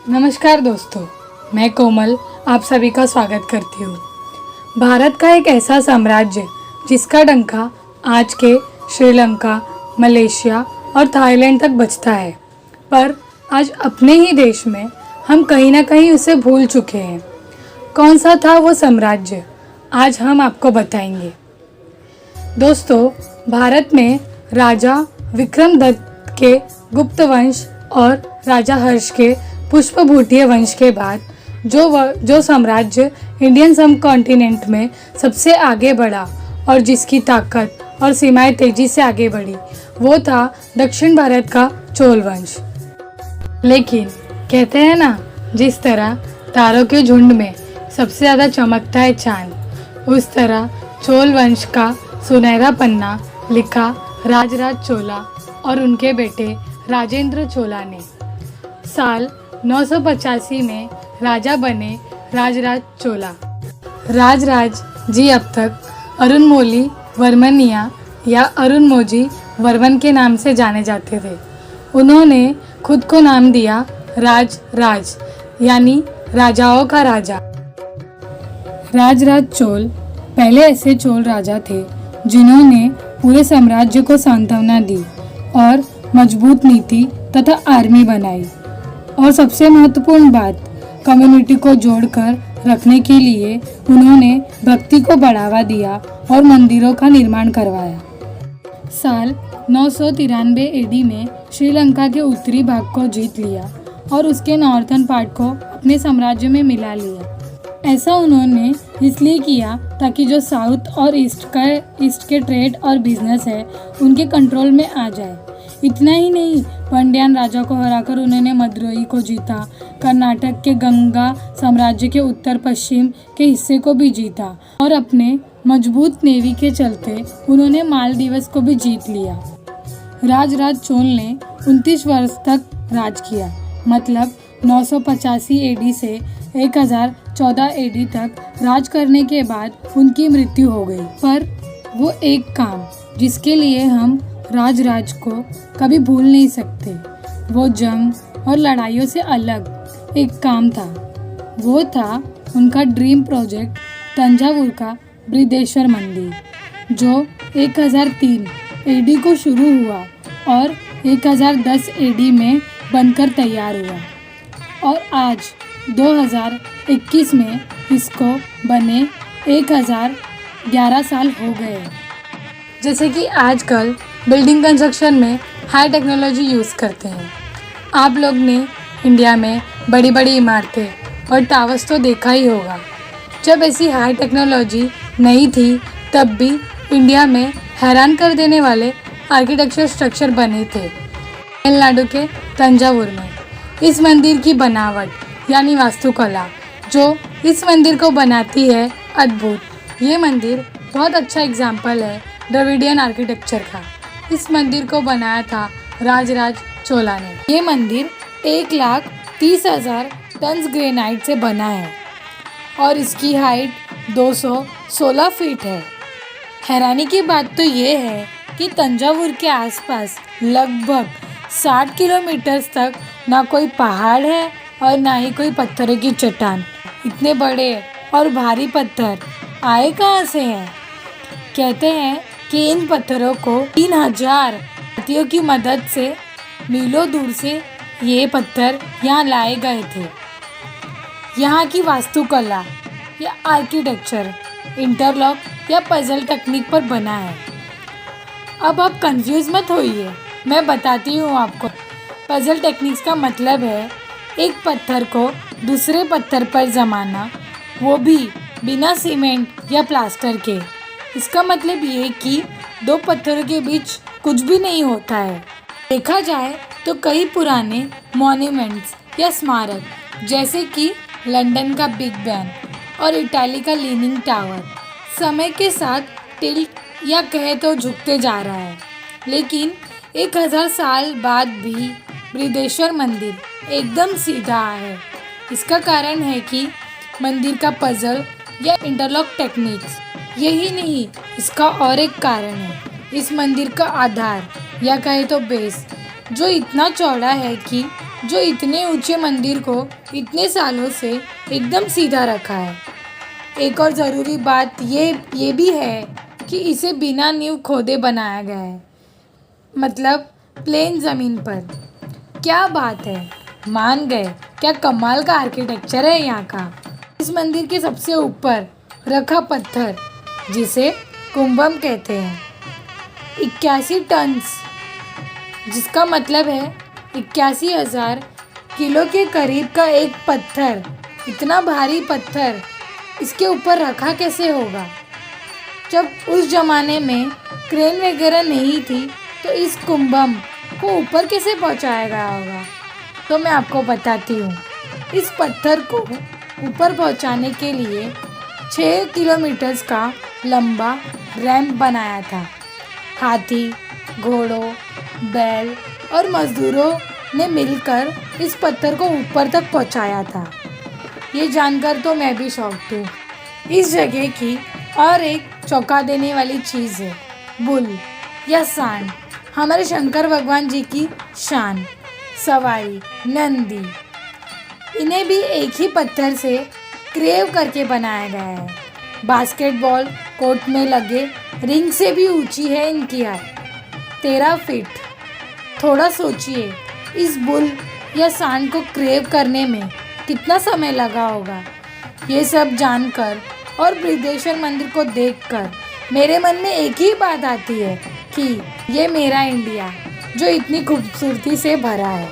नमस्कार दोस्तों, मैं कोमल आप सभी का स्वागत करती हूँ। भारत का एक ऐसा साम्राज्य जिसका डंका आज के श्रीलंका, मलेशिया और थाईलैंड तक बजता है, पर आज अपने ही देश में हम कहीं ना कहीं उसे भूल चुके हैं। कौन सा था वो साम्राज्य, आज हम आपको बताएंगे। दोस्तों, भारत में राजा विक्रमदत्त के गुप्त वंश और राजा हर्ष के पुष्पभूतीय वंश के बाद जो साम्राज्य इंडियन सब कॉन्टिनेंट में सबसे आगे बढ़ा और जिसकी ताकत और सीमाएं तेजी से आगे बढ़ी, वो था दक्षिण भारत का चोल वंश। लेकिन कहते हैं ना, जिस तरह तारों के झुंड में सबसे ज़्यादा चमकता है चांद, उस तरह चोल वंश का सुनहरा पन्ना लिखा राजराज चोला और उनके बेटे राजेंद्र चोला ने। साल 985 में राजा बने राजराज चोला। राजराज जी अब तक अरुणमोली वर्मनिया या अरुणमोजी वर्मन के नाम से जाने जाते थे। उन्होंने खुद को नाम दिया राज यानी राजाओं का राजा। राजराज चोल पहले ऐसे चोल राजा थे जिन्होंने पूरे साम्राज्य को सांत्वना दी और मजबूत नीति तथा आर्मी बनाई। और सबसे महत्वपूर्ण बात, कम्युनिटी को जोड़कर रखने के लिए उन्होंने भक्ति को बढ़ावा दिया और मंदिरों का निर्माण करवाया। साल 993 एडी में श्रीलंका के उत्तरी भाग को जीत लिया और उसके नॉर्थर्न पार्ट को अपने साम्राज्य में मिला लिया। ऐसा उन्होंने इसलिए किया ताकि जो साउथ और ईस्ट के ट्रेड और बिजनेस है उनके कंट्रोल में आ जाए। इतना ही नहीं, पांड्यान राजा को हराकर उन्होंने मदुरई को जीता, कर्नाटक के गंगा साम्राज्य के उत्तर पश्चिम के हिस्से को भी जीता और अपने मजबूत नेवी के चलते उन्होंने मालदीव्स को भी जीत लिया। राजराज चोल ने 29 वर्ष तक राज किया, मतलब 985 एडी से 1014 एडी तक राज करने के बाद उनकी मृत्यु हो गई। पर वो एक काम जिसके लिए हम राजराज को कभी भूल नहीं सकते, वो जंग और लड़ाइयों से अलग एक काम था। वो था उनका ड्रीम प्रोजेक्ट तंजावुर का बृहदेश्वर मंदिर, जो 1003 एडी को शुरू हुआ और 1010 एडी में बनकर तैयार हुआ और आज 2021 में इसको बने 1011 साल हो गए। जैसे कि आजकल बिल्डिंग कंस्ट्रक्शन में हाई टेक्नोलॉजी यूज़ करते हैं। आप लोग ने इंडिया में बड़ी बड़ी इमारतें और टावर्स तो देखा ही होगा। जब ऐसी हाई टेक्नोलॉजी नहीं थी तब भी इंडिया में हैरान कर देने वाले आर्किटेक्चर स्ट्रक्चर बने थे। तमिलनाडु के तंजावुर में इस मंदिर की बनावट यानी वास्तुकला जो इस मंदिर को बनाती है अद्भुत। ये मंदिर बहुत अच्छा एग्जाम्पल है द्रविडियन आर्किटेक्चर का। इस मंदिर को बनाया था राजराज चोला ने। ये मंदिर 1,30,000 टन ग्रेनाइट से बना है और इसकी हाइट 216 फीट है। हैरानी की बात तो ये है कि तंजावुर के आसपास लगभग 60 किलोमीटर तक ना कोई पहाड़ है और ना ही कोई पत्थरों की चट्टान। इतने बड़े और भारी पत्थर आए कहाँ से हैं? कहते हैं कि इन पत्थरों को 3000 हाथियों की मदद से मीलों दूर से ये पत्थर यहाँ लाए गए थे। यहाँ की वास्तुकला या आर्किटेक्चर इंटरलॉक या पजल टेक्निक पर बना है। अब आप कंफ्यूज मत होइए, मैं बताती हूँ आपको। पजल टेक्निक्स का मतलब है एक पत्थर को दूसरे पत्थर पर जमाना, वो भी बिना सीमेंट या प्लास्टर के। इसका मतलब ये कि दो पत्थरों के बीच कुछ भी नहीं होता है। देखा जाए तो कई पुराने मॉन्यूमेंट्स या स्मारक जैसे कि लंदन का बिग बैन और इटाली का लीनिंग टावर समय के साथ टिल्ट या कहे तो झुकते जा रहा है, लेकिन 1000 साल बाद भी बृहदेश्वर मंदिर एकदम सीधा है। इसका कारण है कि मंदिर का पजल या इंटरलॉक टेक्निक्स। यही नहीं, इसका और एक कारण है इस मंदिर का आधार या कहे तो बेस, जो इतना चौड़ा है कि जो इतने ऊंचे मंदिर को इतने सालों से एकदम सीधा रखा है। एक और ज़रूरी बात ये भी है कि इसे बिना नींव खोदे बनाया गया है, मतलब प्लेन ज़मीन पर। क्या बात है, मान गए। क्या कमाल का आर्किटेक्चर है यहाँ का। इस मंदिर के सबसे ऊपर रखा पत्थर, जिसे कुंभम कहते हैं, 81 टन, जिसका मतलब है 81,000 किलो के करीब का एक पत्थर। इतना भारी पत्थर इसके ऊपर रखा कैसे होगा। जब उस जमाने में क्रेन वगैरह नहीं थी तो इस कुंभम को ऊपर कैसे पहुंचाया गया होगा। तो मैं आपको बताती हूँ। इस पत्थर को ऊपर पहुंचाने के लिए 6 किलोमीटर का लंबा रैंप बनाया था। हाथी, घोड़ों, बैल और मजदूरों ने मिलकर इस पत्थर को ऊपर तक पहुंचाया था। ये जानकर तो मैं भी शॉक्ड हूँ। इस जगह की और एक चौंका देने वाली चीज़ है बुल या सांड, हमारे शंकर भगवान जी की शान, सवारी नंदी। इन्हें भी एक ही पत्थर से क्रेव करके बनाया गया है। बास्केटबॉल कोर्ट में लगे रिंग से भी ऊंची है इनकी हाइट, 13 फीट। थोड़ा सोचिए, इस बुल या सांड को क्रेव करने में कितना समय लगा होगा। ये सब जानकर और बृहदेश्वर मंदिर को देखकर मेरे मन में एक ही बात आती है कि ये मेरा इंडिया जो इतनी खूबसूरती से भरा है।